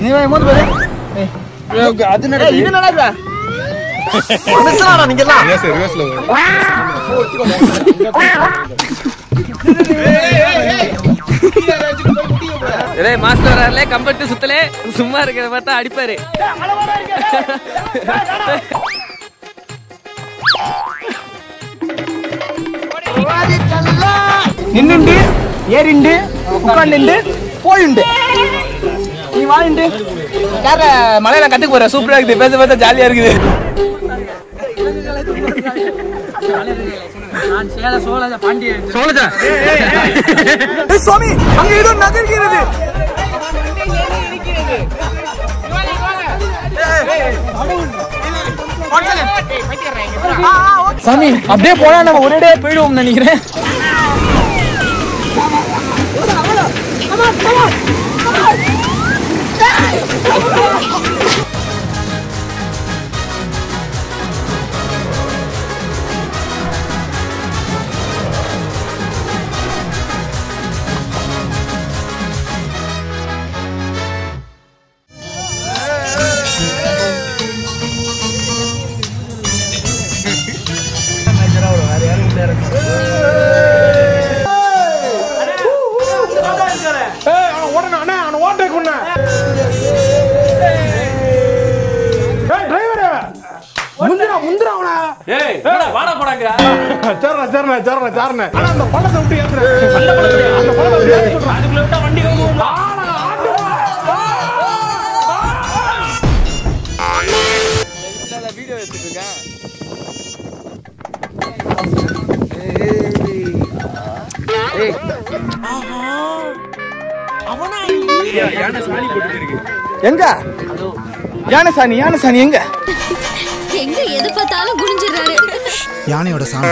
நீ மோந்து பாரு. அது நடக்குது. இது நடக்குதா? மனசாரா நீங்க எல்லாம். ரிவர்ஸ்ல வா. ஏய் மாஸ்டர் வராரே கம்பெனி சுத்தலே சும்மா இருக்கறத பார்த்தா அடிப்பாரு. நின்னுண்டு ஏறிண்டு உட்கார்ந்துண்டு போயிண்டு நீ வாங்கிட்டு யார மலையில கத்துக்கு போற சூப்பரா இருக்குது பேச பேச ஜாலியா இருக்குது சுவாமி அங்க ஏதோ நகர்கிறது சாமி அப்படியே போனா நம்ம ஒரே போயிடுவோம் நினைக்கிறேன் எங்க யானை சாணி எங்க எங்க எது பார்த்தாலும் குனிஞ்சிடுறாரு யானையோட சாமி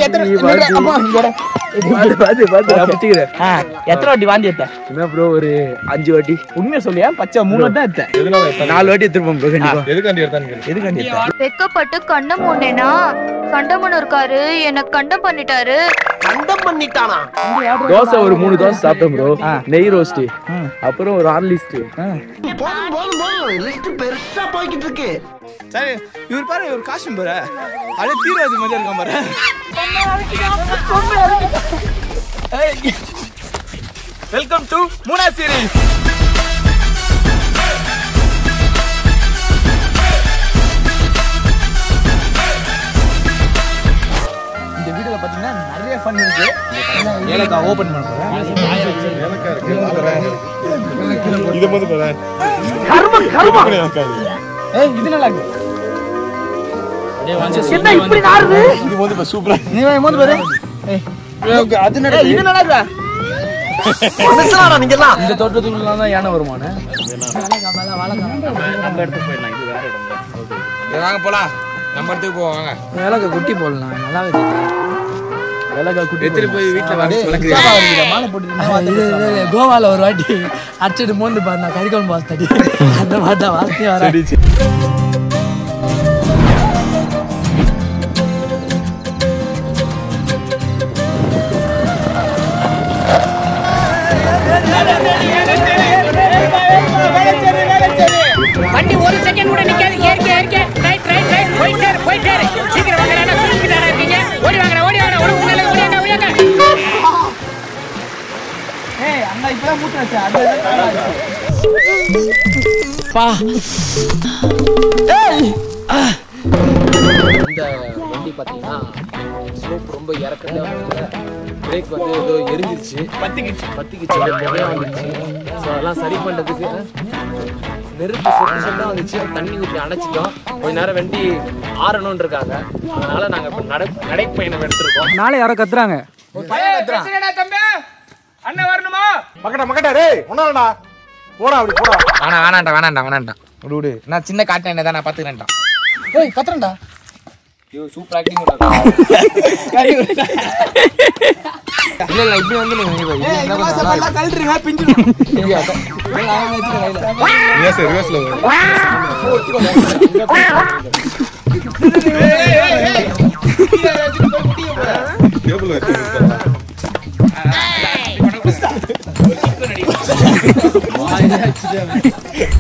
எத்தனை வாட்டி வாந்தி எடுத்த என்ன ப்ரோ ஒரு 5 வாட்டி உண்மையை சொல்லியா பச்சை 3 வாட்டி தான் எடுத்தேன் 4 வாட்டி எடுத்துருப்போம் ப்ரோ கண்டிப்பா எதுக்காண்டி எடுத்தான்னு வெக்கப்பட்டு கண்டம் மூடனேனா கண்டமன் இருக்காரு எனக்கு கண்டம் பண்ணிட்டாரு தோசை ஒரு 3 தோசை சாப்பிட்டோம் ப்ரோ நெய் ரோஸ்ட் அப்புறம் ஒரு ஆர்லிஸ்ட் பெருசா போய்கிட்டு இருக்கு சரி இவர் பாரு இவர் காஸ்டியூம் பாரு அது தீராது மஜா இருக்கான் பாரு வெல்கம் டு மூனா சீரிஸ் இந்த வீடியோல பாத்தீங்கன்னா நிறைய ஃபன் இருக்கு ஏலக்காய் ஓபன் பண்றேன் இத வந்து பாரு கர்ம ஏய் இது நல்லா இருக்கு என்ன இப்படி நாறுது இது வந்து சூப்பரா நீ மோந்து பாரு ஏய் அது நடக்குது இது நடக்குதா மனசாரா நீங்க எல்லாம் இந்த தோட்டத்துக்குள்ள தான் யானை வருமானே நம்ம இடத்துக்கு போயிடலாம் இது வேற இடம் வாங்க போலாம் நம்ம இடத்துக்கு போவோம் வாங்க ஏலக்காய் குட்டி போடலாம் நல்லாவே தெரியும் ஏலக்காய் குட்டி எடுத்துட்டு போய் வீட்டுல வளர்க்குறீங்க மாலை போட்டு கோவால ஒரு வாட்டி அடிச்சுட்டு மோந்து பாருங்க கறிக்கொண்டு பாஸ்தடி அந்த மாதிரி வார்த்தையே வர வண்டி ஒரு செகண்ட் கூட நிக்காது ஏறிக்க ரைட் போயிட்டே சீக்கிரம் வாங்க நான் தூங்கிட்டாரா இருக்கீங்க ஓடி வாங்க ஒரு முன்னால ஓடியாங்க ஏய் அங்க இப்பதான் மூட்றாச்சு அது பா ஏய் இந்த வண்டி பாத்தீங்கன்னா ஸ்லோப் ரொம்ப இறக்கவே வந்து பிரேக் வந்து ஏதோ எரிஞ்சிருச்சு பத்திக்கிச்சு புகையா வந்துச்சு ஸோ அதெல்லாம் சரி பண்ணுறதுக்கு நெருப்பு சொன்னா வந்துச்சு தண்ணி ஊற்றி அணைச்சிட்டோம் கொஞ்ச நேரம் வண்டி ஆறணும்னு இருக்காங்க அதனால நாங்கள் இப்போ நடைப்பயணம் எடுத்திருக்கோம் நாளை யாரோ கத்துறாங்க தம்பி அண்ணன் வரணுமா மக்கட்டா டேய் ஒண்ணாடா போடா அப்படி போடா வேணாண்டா விடு நான் சின்ன காட்டின என்ன தான் நான் பார்த்துக்கிறேன்டா ஏய் கத்துறேன்டா ஐயோ சூப்பர் ஆக்டிங் இல்ல இப்படி வந்து நீங்க கழட்டுறீங்க பிஞ்சிடும் ரிவர்ஸ்ல வா கேபிள் வச்சிருக்கா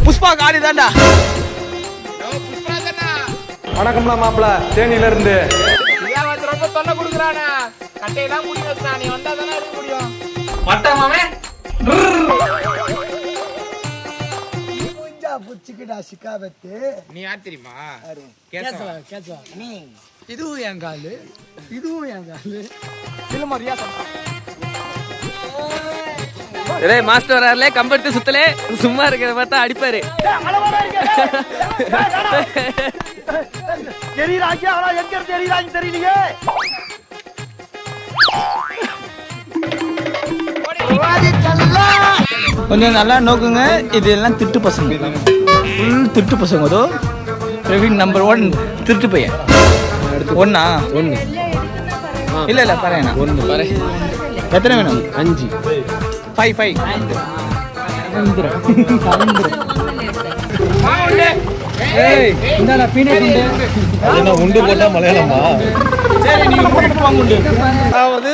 புஷ்பா காடி தான்டா. வணக்கம்லாம் மாப்பிள, தேனியில இருந்து. ரொம்ப தொல்லை கொடுக்குறானே, கட்டையெல்லாம் முடி வச்சுனா நீ வந்தா தானே இருக்க முடியும். மட்டமாவே நீ யார் தெரியுமா? இதுவும் என் காலு, இதுவும் என் காலு. சிலமரியா மாஸ்டர் வராருலே கம்பெடுத்து சுத்தலே சும்மா இருக்கிறத பார்த்தா அடிப்பாரு. தெரியலையே. கொஞ்சம் நல்லா நோக்குங்க, இது எல்லாம் திட்டு பசங்க, ஃபுல் திட்டு பசங்க. அதோ பிரவீன் நம்பர் 1 திட்டு பையன். ஒண்ணா? ஒன்று இல்ல இல்ல பாருங்க. ஒன்று பாரு. எத்தனை வேணும்? 5 5 உண்டு போட்டா மலையாளமா? சரி நீங்க போட்டு போங்க உண்டு. அதாவது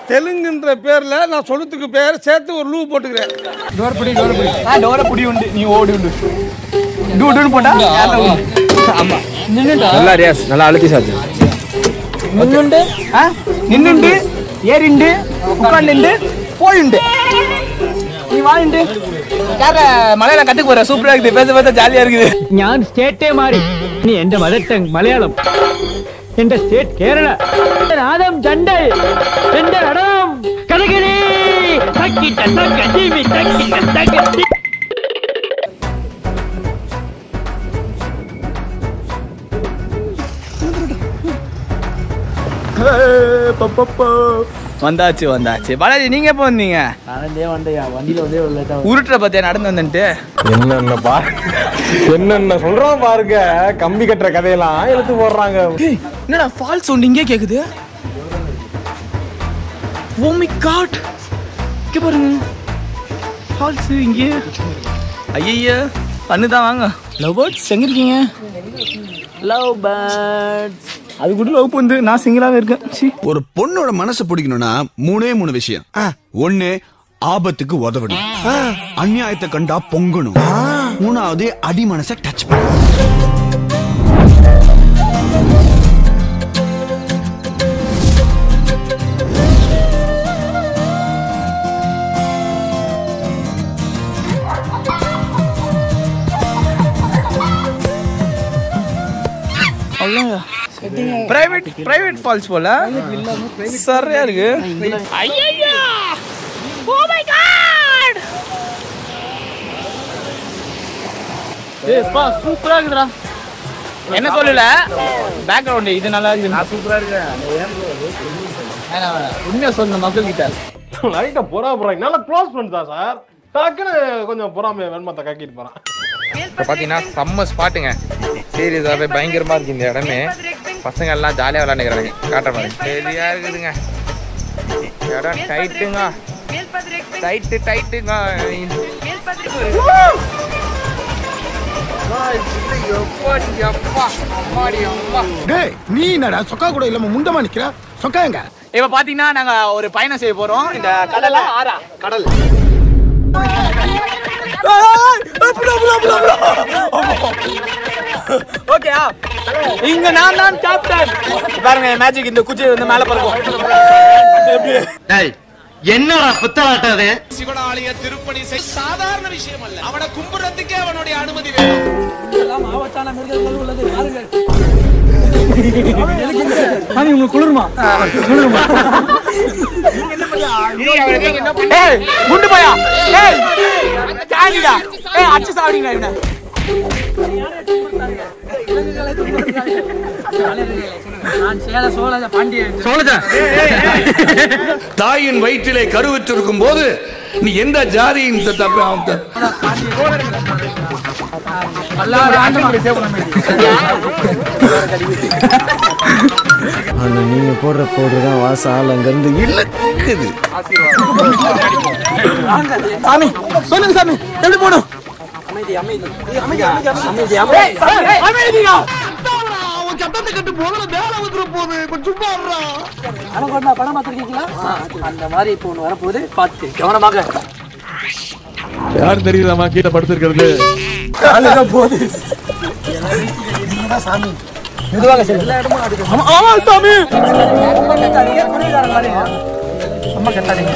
தெலுங்குன்ற பேர்ல நான் சொல்லுறதுக்கு பேர் சேர்த்து ஒரு லூ போட்டுக்கிறேன். டோர புடி உண்டு, நீ ஓடி உண்டு. டூடுன்னு போட்டா ஆமா. நல்லா ரியாஸ், நல்லா அழுத்தி சாத்து. நின்னுண்டு நின்னுண்டு ஏறிண்டு உட்கார்ந்துண்டு போயுண்டு. நீ வாயுண்டு. யார மலையாளம் கத்துக்க போற? சூப்பரா இருக்குது, பேச பேச ஜாலியா இருக்குது. ഞാൻ സ്റ്റേറ്റേ മാറി നീ എന്റെ മദർ ടങ് മലയാളം എന്റെ സ്റ്റേറ്റ് കേരള നാദം ചണ്ടൽ എന്റെ നടനം കഥകളി തക്കിട്ട തക്ക ജീവി തക്കിട്ട തക്ക. வந்தாச்சு வந்தாச்சு. பாலாஜி நீங்க எப்போ வந்தீங்க? உருட்டுற பத்தியா நடந்து வந்துட்டு என்னென்ன சொல்றோம் பாருங்க. கம்பி கட்டுற கதையெல்லாம் எடுத்து போடுறாங்க. என்னடா ஃபால்ஸ் சவுண்ட் இங்கே கேக்குது? ஓ மை காட், இங்க பாருங்க ஃபால்ஸ் இங்கே. ஐயய்யா பண்ணுதான். வாங்க லவ் பேர்ட்ஸ் எங்க இருக்கீங்க? லவ் பேர்ட்ஸ் அது கூட லவ் பண்ணுது. நான் சிங்கிளாவே இருக்கேன். ஒரு பொண்ணோட மனசை பிடிக்கணும்னா 3 விஷயம். 1 ஆபத்துக்கு உதவணும், அநியாயத்தை கண்டா பொங்கணும், 3வது அடி மனசை டச் பண்ணணும். பிரைவேட் ஃபால்ஸ் போல சரியா இருக்கு. ஐயையா ஓ மை காட். பா சூப்பரா இருக்குடா. என்ன சொல்லல பேக்ரவுண்ட் இது நல்லா இருக்கு. நான் சூப்பரா இருக்கேன். உண்மையா சொல்லுங்க மக்கள் கிட்ட. லைட்டா போறாங்க. நல்லா க்ளோஸ் பண்ணிட்டா சார். டக்குன்னு கொஞ்சம் பொறாமைய வெண்மத்தை கக்கிட்டு போறான். இப்போ பார்த்தீங்கன்னா செம்ம ஸ்பாட்டுங்க. சீரியஸாகவே பயங்கரமாக இருக்குது இந்த இடமே. பசங்க எல்லாம் ஜாலியாக விளையாண்டுக்கிறாங்க. காட்டுற மாதிரி சரியா இருக்குதுங்க. இடம் டைட்டுங்க, டைட்டுங்க. நீ என்னடா சொக்கா கூட இல்லாம முண்டமா நிக்கிற? சொக்கா எங்க? இப்ப பாத்தீங்கன்னா நாங்க ஒரு பயணம் செய்ய போறோம். இந்த கடல ஆறா கடல். ஓகேயா? இங்க நான் தான் கேப்டன். பாருங்க மேஜிக் இந்த குச்சி வந்து மேல பறக்கும். டேய் என்னடா புத்தலாட்டாது? சிவனாலய திருப்பணி சாதாரண விஷயம் அல்ல. அவனை கும்பிடுறதுக்கே அவனுடைய அனுமதி வேணும். ஆபத்தான மிருகங்கள் உள்ளது பாருங்கள். சாமி உங்களுக்கு குளிருமா? குண்டு போயா? அச்சு சாப்பிடுங்க இவனை. தாயின் வயிற்றிலே கருவுற்றிருக்கும் போது நீ எந்த ஜாதியின் நீங்க போடுற போடுறதான் வாசம் ஆள் அங்க இருந்து இழுக்குது. சாமி சொல்லுங்க சாமி, எப்படி போடும்? சட்டத்தை கட்டு போதுல வேலை வந்துட போகுது. கொஞ்சம் படம் பார்த்துருக்கீங்களா? அந்த மாதிரி இப்போ ஒன்று வரப்போகுது, பார்த்து கவனமாக. யாரு தெரியுதாமா கீழே படுத்திருக்கிறது? போகுது சாமி மெதுவாக சரி ஆமா சாமி அம்மா கட்டாதீங்க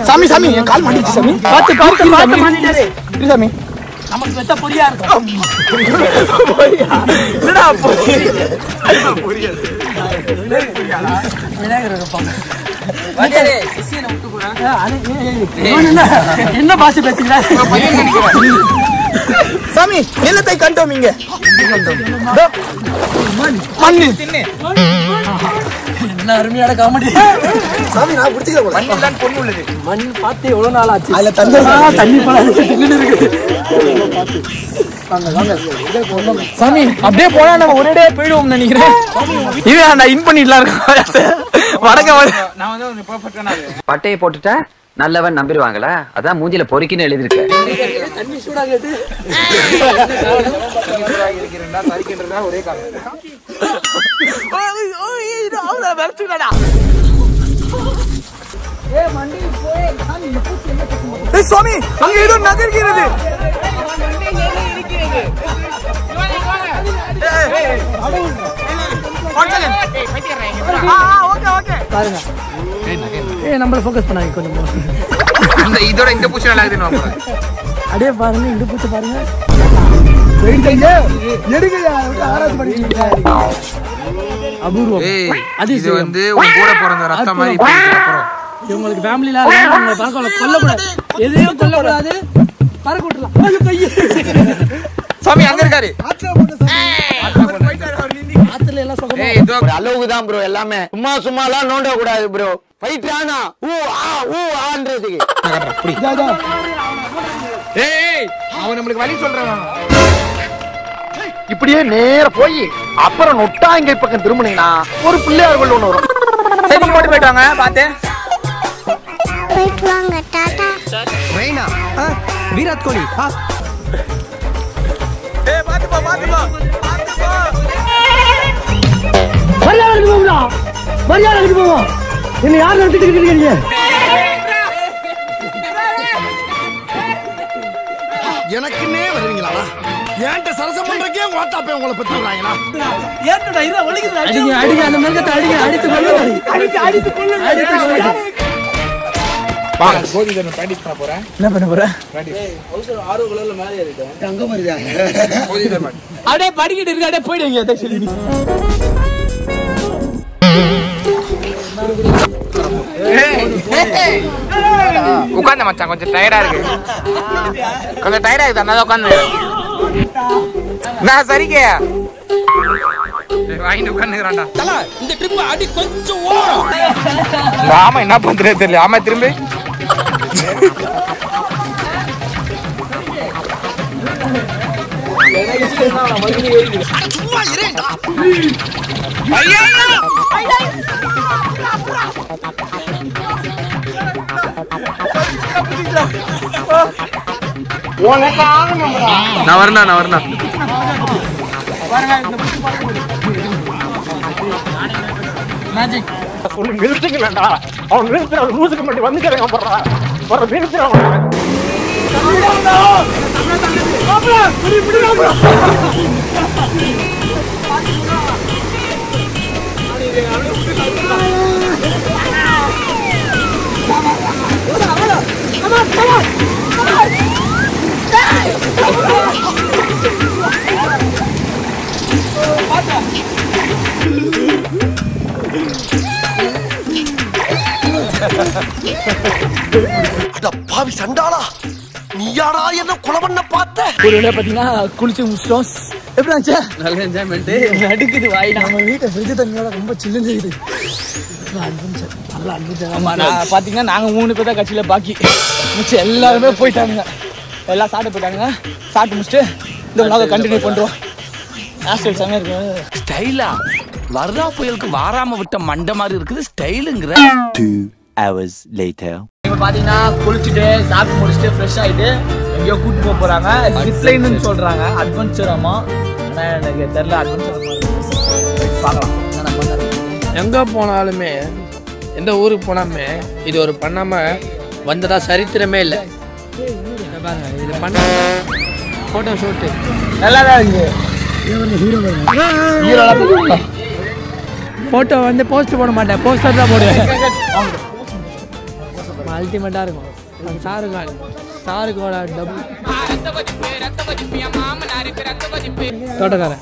சாமி சாமி என் கால் மாட்டிச்சு சாமி பார்த்து பார்த்து பார்த்து மாட்டிட்டாரு சாமி நமக்கு வெத்த பொரியா இருக்கும் என்னடா விநாயகர் இருப்பாங்க என்ன பாச பேசுகிறா சாமி நிலத்தை கண்டோம் இங்க மண்ணு என்ன அருமையான காமெடி சாமி நான் பிடிச்சிக்கிறேன் மண்ணு தான் பொண்ணு உள்ளது மண் பார்த்து எவ்வளவு நாள் ஆச்சு அதுல தண்ணி இருக்கு சாமி அப்படியே போனா நம்ம ஒரே போயிடுவோம் நினைக்கிறேன் இது நான் இன் பண்ணிடலாம் இருக்கேன் வடக்க நான் வந்து ஒரு பெர்ஃபெக்ட்டான பட்டையை போட்டுட்டா நல்லவன் நம்பிடுவாங்களா? அதான் மூஞ்சில பொறுக்கின்னு எழுதிருக்க. தண்ணி சூடாகிட்டு ஒரே காரணம் சுவாமி அங்க ஏதோ நகர்கிறது. பாருங்க நம்மள ஃபோக்கஸ் பண்ணாங்க கொஞ்சம் இதோட இந்த பூச்சி நல்லா இருக்குன்னு அப்படியே பாருங்க இந்த பூச்சி பாருங்க அபூர்வம் இது வந்து உன் கூட பிறந்த ரத்தம் மாதிரி இவங்களுக்கு ஃபேமிலில உங்களை பார்க்க கொல்லக்கூடாது எதையும் கொல்லக்கூடாது பறக்க விட்டுலாம் சாமி அங்க இருக்காரு ஆத்துல எல்லாம் சொல்லுங்க ஒரு அளவுக்குதான் ப்ரோ எல்லாமே. சும்மா சும்மாலாம் நோண்ட கூடாது ப்ரோ. ஃபைட் ஆனா ஊ ஆன்றதுக்கு அவன் நம்மளுக்கு வழி சொல்றான். இப்படியே நேர போய் அப்புறம் நொட்டாங்க பக்கம் திரும்பினீங்கன்னா ஒரு பிள்ளையார் கொண்டு ஒண்ணு வரும். சரி நீங்க மட்டும் போயிட்டு வாங்க பாத்து போயிட்டு வாங்க டாடா. ரெய்னா விராட் கோலி பாத்துப்பா பாத்துப்பா மரியாதை போவோம். என்ன யார் நடத்திட்டு இருக்கீங்க? எனக்குன்னே வருவீங்களா? ஏன்ட்ட சரசம் பண்றக்கே ஓட்டாப்பே உங்களை பத்தி விடுறாங்களா? ஏன்டா இத ஒளிக்குது? அடிங்க அந்த மங்கத்தை அடிங்க அடித்து கொல்லுங்க. அடித்து கொல்லுங்க. வாங்க கோதி தண்ணி பிராக்டீஸ் பண்ண போறேன். என்ன பண்ண போற? பிராக்டீஸ் ஆரோ கலர்ல மேலே ஏறிட்டேன். அங்க மரியா. கோதி தண்ணி அப்படியே படிக்கிட்டு இருக்கு அப்படியே போய்டுங்க தக்ஷலி. உட்கார்ந்த மச்சான் கொஞ்சம் டயர்டா இருக்கு. கொஞ்சம் டயர்டா இருக்கு அதனால உட்கார்ந்து. நான் சரிங்க. வாங்கி உட்கார்ந்துறான்டா. தல இந்த ட்ரிப் அடி கொஞ்சம் ஓரம். ஆமா என்ன பண்றது தெரியல. ஆமா திரும்பி சும்மா இரேண்டா. நான் வரணும். மேஜிக் சொல்லு நிறுத்துங்களா? அவன் நிறுத்துற லூசுக்கு மட்டும் வந்து கேட்க போடுறா. வர நிறுத்துறான். பாவி சண்டாளா, நீயாடா என்ன கொலை பண்ண பார்த்த? ஒரு வேளை பாத்தீங்கன்னா குளிச்சு முடிச்சிட்டோம். எப்படி இருந்துச்சு? நல்ல என்ஜாய்மெண்ட். அடுக்குது வாய். நம்ம வீட்டை ஃப்ரிட்ஜ் தண்ணியோட ரொம்ப சில்லுன்னு இருக்குது. நல்லா அட்வென்ச்சர். ஆமா நான் பாத்தீங்கன்னா நாங்க 3 பேர் தான் கட்சியில பாக்கி. மிச்சம் எல்லாருமே போயிட்டாங்க. எல்லாம் சாப்பிட்டு போயிட்டாங்க. சாப்பிட்டு முடிச்சுட்டு இந்த vlog கண்டினியூ பண்றோம். ஆஸ்டல் செமையா இருக்கு. ஸ்டைலா வர்றா புயலுக்கு வாராம விட்ட மண்ட மாதிரி இருக்குது ஸ்டைலுங்கற. 2 hours later. இப்போ பாத்தீங்கன்னா குளிச்சுட்டு சாப்பிட்டு முடிச்சுட்டு ஃப்ரெஷ் ஆயிட்டு எங்கேயோ கூட்டு போறாங்க. ஜிப்லைன்னு சொல்றாங்க. அட்வென்ச்சராமா. ஆனா எனக்கு தெரியல அட்வென்ச்சர் பார்க்கலாம். எங்க போனாலுமே எந்த ஊருக்கு போனாலுமே இது ஒரு பண்ணாம வந்ததா சரித்திரமே இல்லை. பாருங்க இது பண்ண ஃபோட்டோ ஷூட்டு நல்லா தான் இருக்கு. ஃபோட்டோ வந்து போஸ்ட் போட மாட்டேன், போஸ்டர் தான் போடுவேன். அல்டிமேட்டாக இருக்கும். சாருக்கோட டபுள் தோட்டக்காரன்.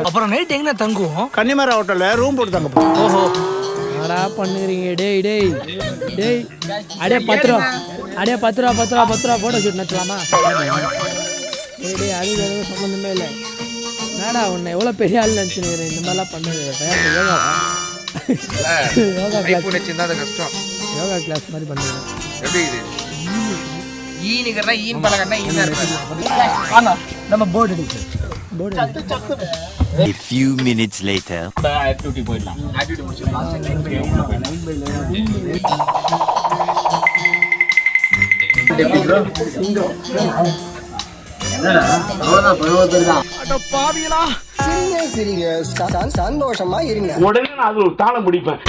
அப்புறம் நைட் எங்க தங்குவோம்? கன்னிமரா ஹோட்டல்ல ரூம் போட்டு தங்க. ஓஹோ என்னடா பண்ணுறீங்க? டேய் டேய் டேய் அடே 10 ரூபா, அடே 10 ரூபா ஃபோட்டோ ஷூட் நச்சலாமா? டேய் டேய் அது எதுவும் சம்மந்தமே இல்லை. என்னடா உன்னை எவ்வளோ பெரிய ஆள் நினச்சினுக்கிறேன், இந்த மாதிரிலாம் பண்ணுது. யோகா கிளாஸ் மாதிரி பண்ணுது. எப்படி இது ஈனிக்கிறனா ஈன் பழகன்னா ஈனா இருப்பாரு. ஆனா நம்ம போர்டு அடிச்சு A few minutes later. Activity போயிடலாம். ஆக்டிவிட்டி முடிச்சிடலாம். சந்தோஷமா இருங்க. உடனே நான் அது ஒரு தாளம் பிடிப்பேன்.